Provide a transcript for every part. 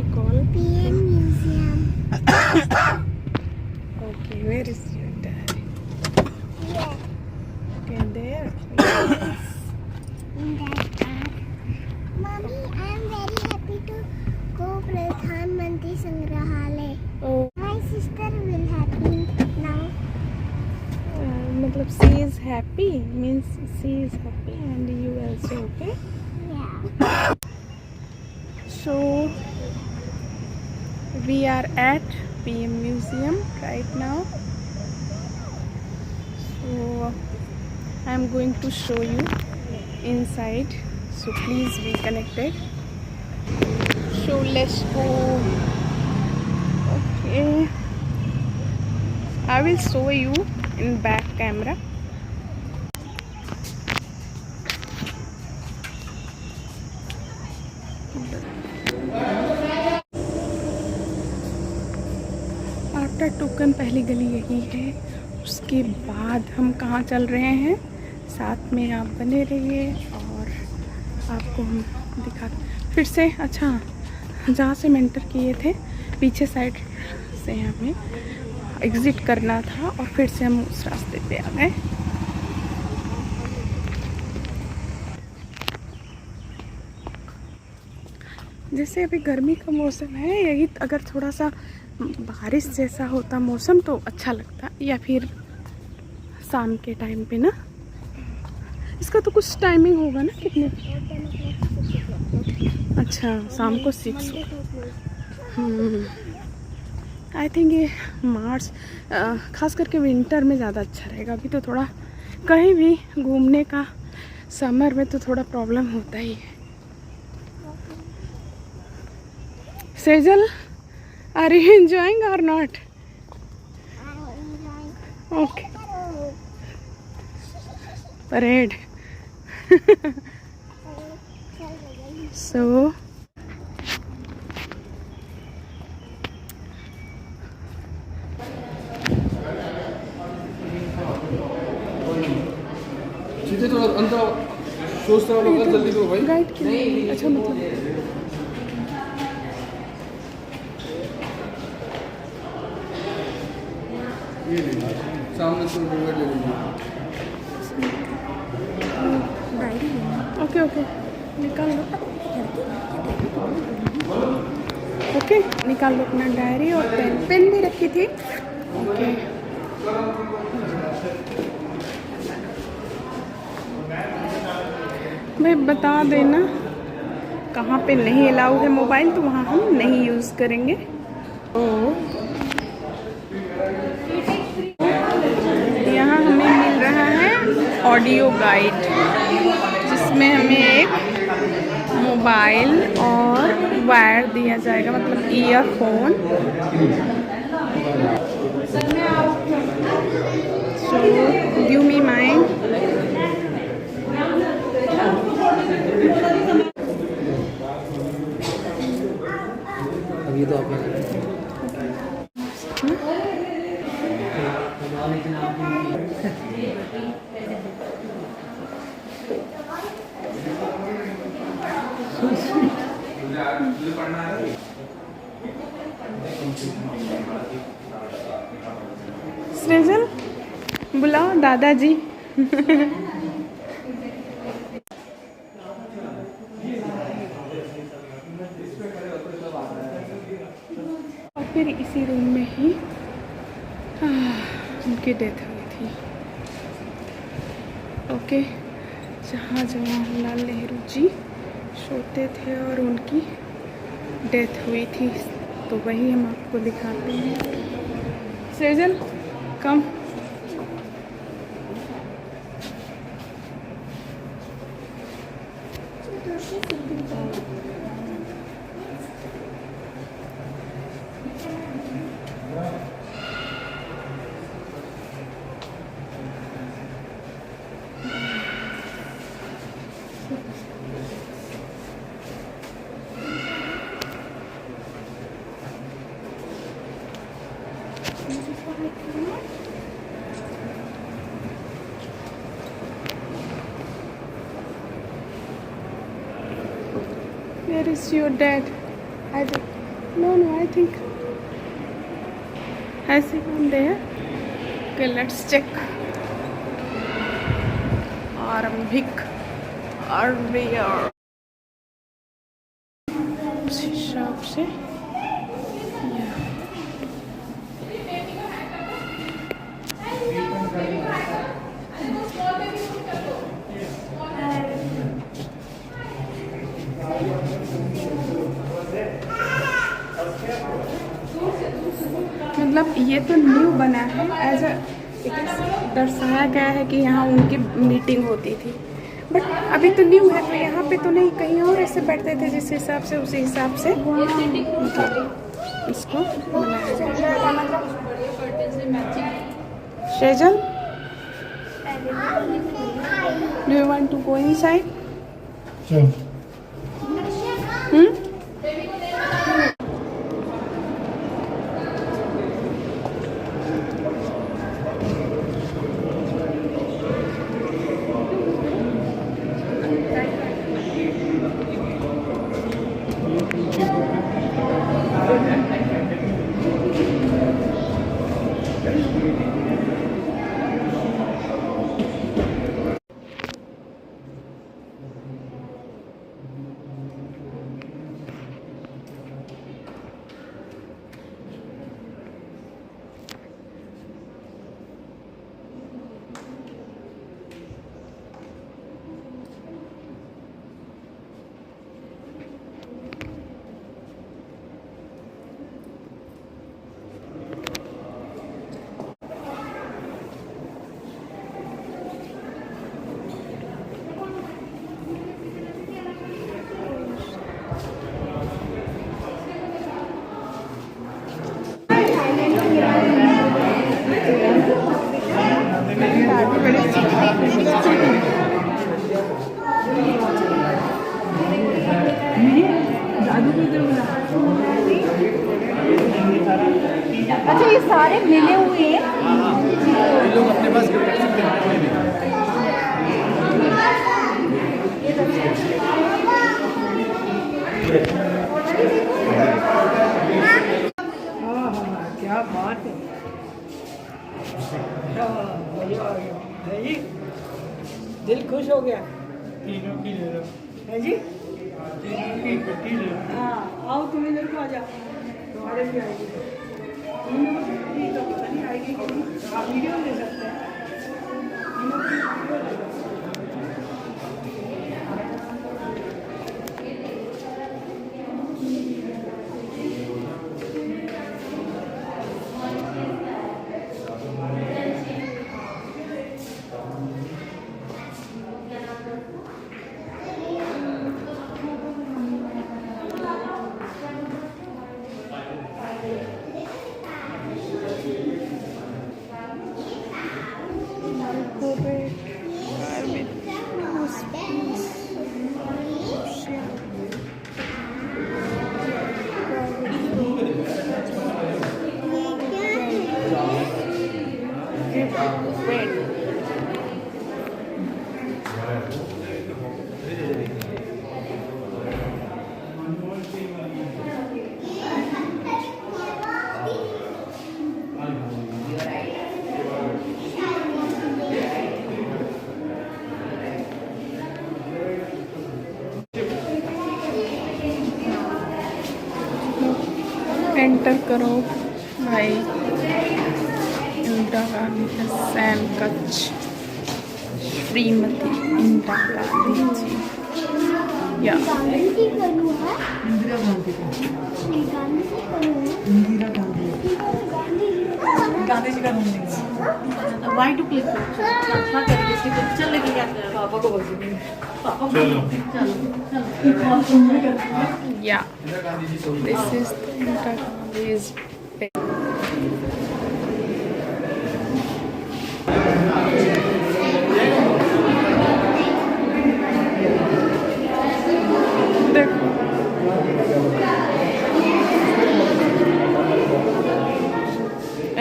we call? PM Museum. Okay, where is your dad? Yeah. Okay, there. In that park. Mommy, I am very happy to go Pradhan Mantri Sangrahalaya. Oh, My sister will happy now. मतलब she is happy means she is happy and you also, okay? Yeah. So we are at PM Museum right now. So I am going to show you inside. So please be connected. So let's go. Okay. I will show you in back camera. After token पहली गली यही है। उसके बाद हम कहाँ चल रहे हैं, साथ में आप बने रहिए और आपको हम दिखा फिर से। अच्छा, जहाँ से हम एंटर किए थे पीछे साइड से हमें एग्ज़िट करना था और फिर से हम उस रास्ते पे आ गए। जैसे अभी गर्मी का मौसम है, यही अगर थोड़ा सा बारिश जैसा होता मौसम तो अच्छा लगता, या फिर शाम के टाइम पे ना। इसका तो कुछ टाइमिंग होगा ना, कितने? अच्छा, शाम को 6। आई थिंक ये मार्च खास करके विंटर में ज़्यादा अच्छा रहेगा। अभी तो थोड़ा कहीं भी घूमने का समर में तो थोड़ा प्रॉब्लम होता ही है। सेजल, आर यू एंजॉइंग और नॉट? Okay, parade. सो सीधे तो अंदर सोचता हूँ लोग जल्दी करो भाई। गाइड के लिए अच्छा, मतलब ये ले लो, सामने से मोबाइल ले लीजिए। डायरी ओके ओके, निकाल लो। ओके, निकाल लो अपना डायरी और पेन। पेन भी रखी थी। ओके, भाई बता देना कहाँ पे नहीं अलाउ है मोबाइल, तो वहाँ हम नहीं यूज़ करेंगे। तो यहाँ हमें मिल रहा है ऑडियो गाइड, जिसमें हमें एक मोबाइल और वायर दिया जाएगा, मतलब earphone. So give me mine. अभी तो आपने सृजल, बुलाओ दादाजी। और फिर इसी रूम में ही उनकी डेथ हुई थी। ओके, जहाँ जवाहरलाल नेहरू जी सोते थे और उनकी डेथ हुई थी, तो वही हम आपको दिखाते हैं। सेजल, कम। Where is your dad? I don't. No, no, I think has he gone there? Okay, let's check. Arambik Armbeer उसी शॉप से मतलब ये तो न्यू बना है, एज अ दर्शाया गया है कि यहाँ उनकी मीटिंग होती थी, बट अभी तो न्यू है तो यहाँ पे तो नहीं, कहीं और ऐसे बैठते थे जिस हिसाब से उसी हिसाब से इसको बनाया जाए। Sejal, do you want to go inside? अच्छा, ये सारे मिले हुए हैं। ये लोग अपने पास गिफ्ट रख सकते हैं। क्या बात है, है जी, दिल खुश हो गया है जी। हाँ, आओ तुम इधर को आ जाओ, तुम्हारे भी आएगी। तो पता नहीं आएगी कि नहीं, आप वीडियो ले सकते हैं। एंटर करो भाई। इंदिरा गांधी का सैन कच्छ, श्रीमती इंदिरा गांधी जी। या इंदिरा गांधी का, इंदिरा गांधी, गांधी जी का नाम। वाई टू क्लिक अच्छा करके इसकी पिक्चर लेके क्या कर पापा को बोल, पापा चलो या this is Indira Gandhi's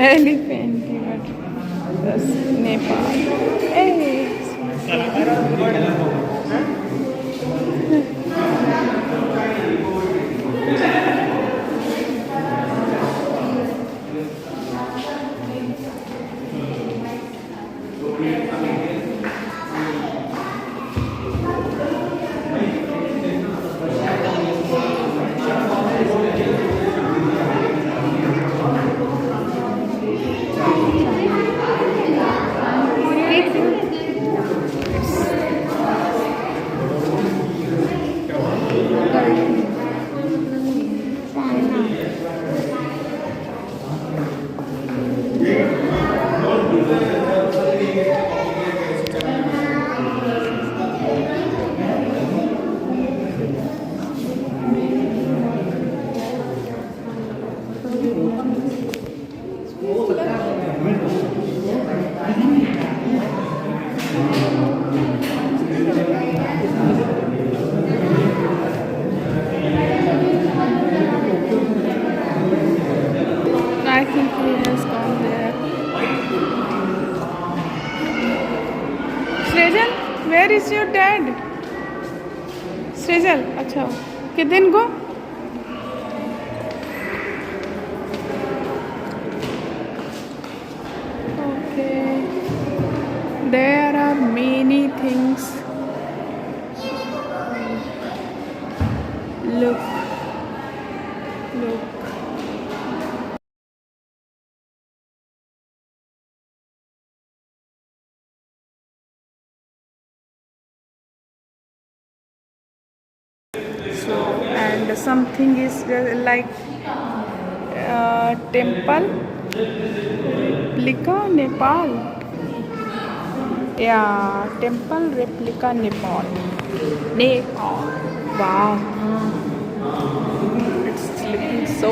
elephant Nepal. Where's your dad? Srejal, अच्छा कितने को? Okay. There are many things. Look. Look. So, and something is like temple replica Nepal. Yeah, temple replica Nepal. Nepal. Wow. It's looking so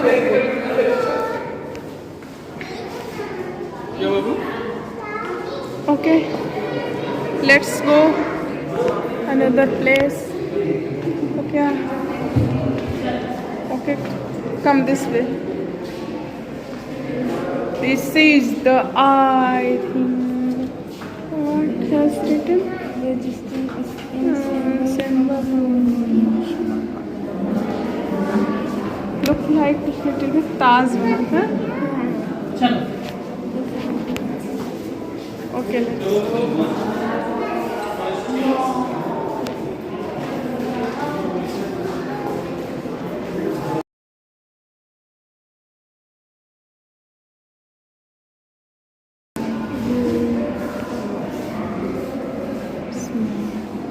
good. क्या बाबू? Okay, let's go another place. Okay, okay, come this way. This is the I think what has written. Look like little bit Taj Mahal, huh? Okay, let's.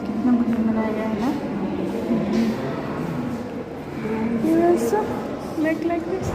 कितना बढ़िया बनाया गया है ना. You also make like this.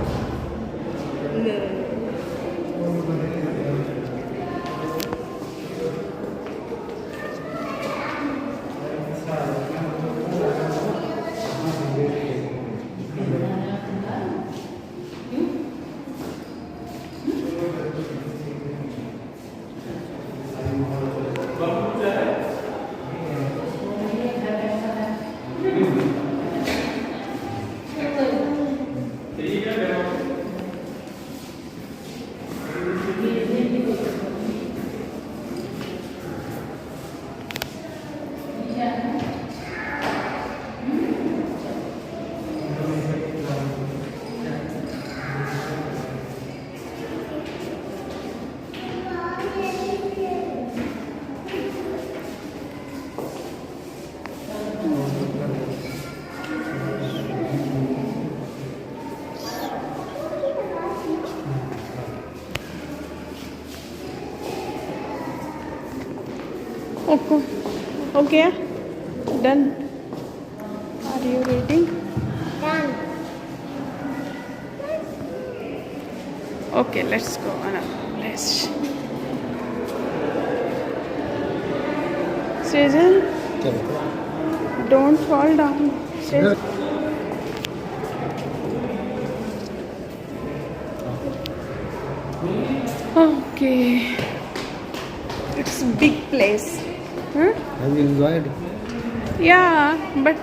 Okay. Okay. Done. Are you reading? Done. Okay, let's go another place. Sejal, don't fall down. Sejal. Okay. It's a big place. Huh? Have you enjoyed? Yeah, but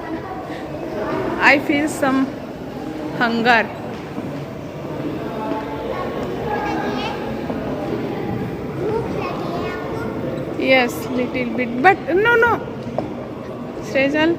I feel some hunger. भूख लगी है आपको? Yes, little bit. But no. Sejal.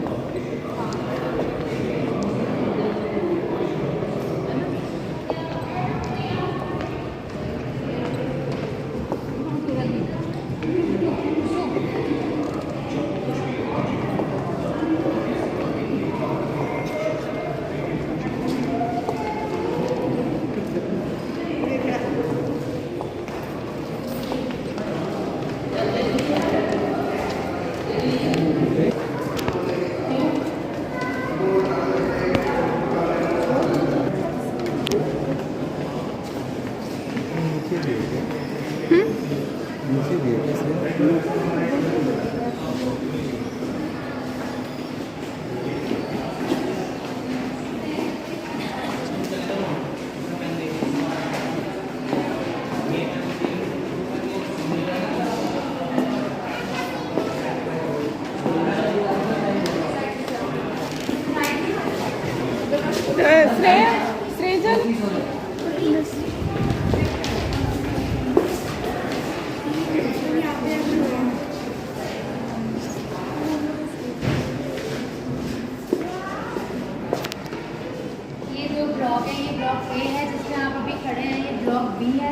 Block B है,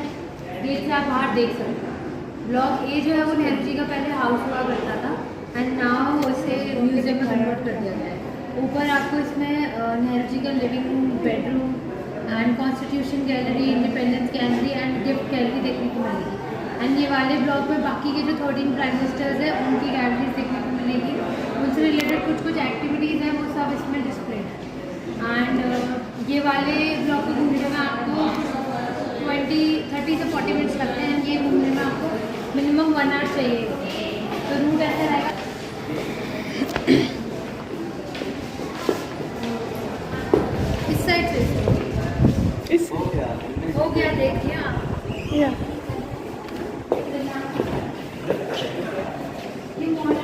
gate से आप बाहर देख सकते हैं। ब्लॉक ए जो है वो नेहरू जी का पहले हाउस हुआ करता था एंड नाउ उसे म्यूजियम में कन्वर्ट कर दिया गया है। ऊपर आपको इसमें नेहरू जी का living room, bedroom and constitution gallery, independence gallery and gift gallery देखने को मिलेगी। एंड ये वाले ब्लॉक में बाकी के जो 13 प्राइम मिनिस्टर्स हैं उनकी गैलरीज देखने को मिलेगी। उनसे रिलेटेड कुछ कुछ एक्टिविटीज़ हैं वो सब इसमें डिस्प्ले है। एंड ये वाले ब्लॉक को घूमने में आपको 30 से 40 मिनट्स लगते हैं। ये घूमने में आपको मिनिमम 1 आवर चाहिए। तो रूट ऐसा रहेगा। इस साइड से इस हो गया, देखिए आप या ये मॉडल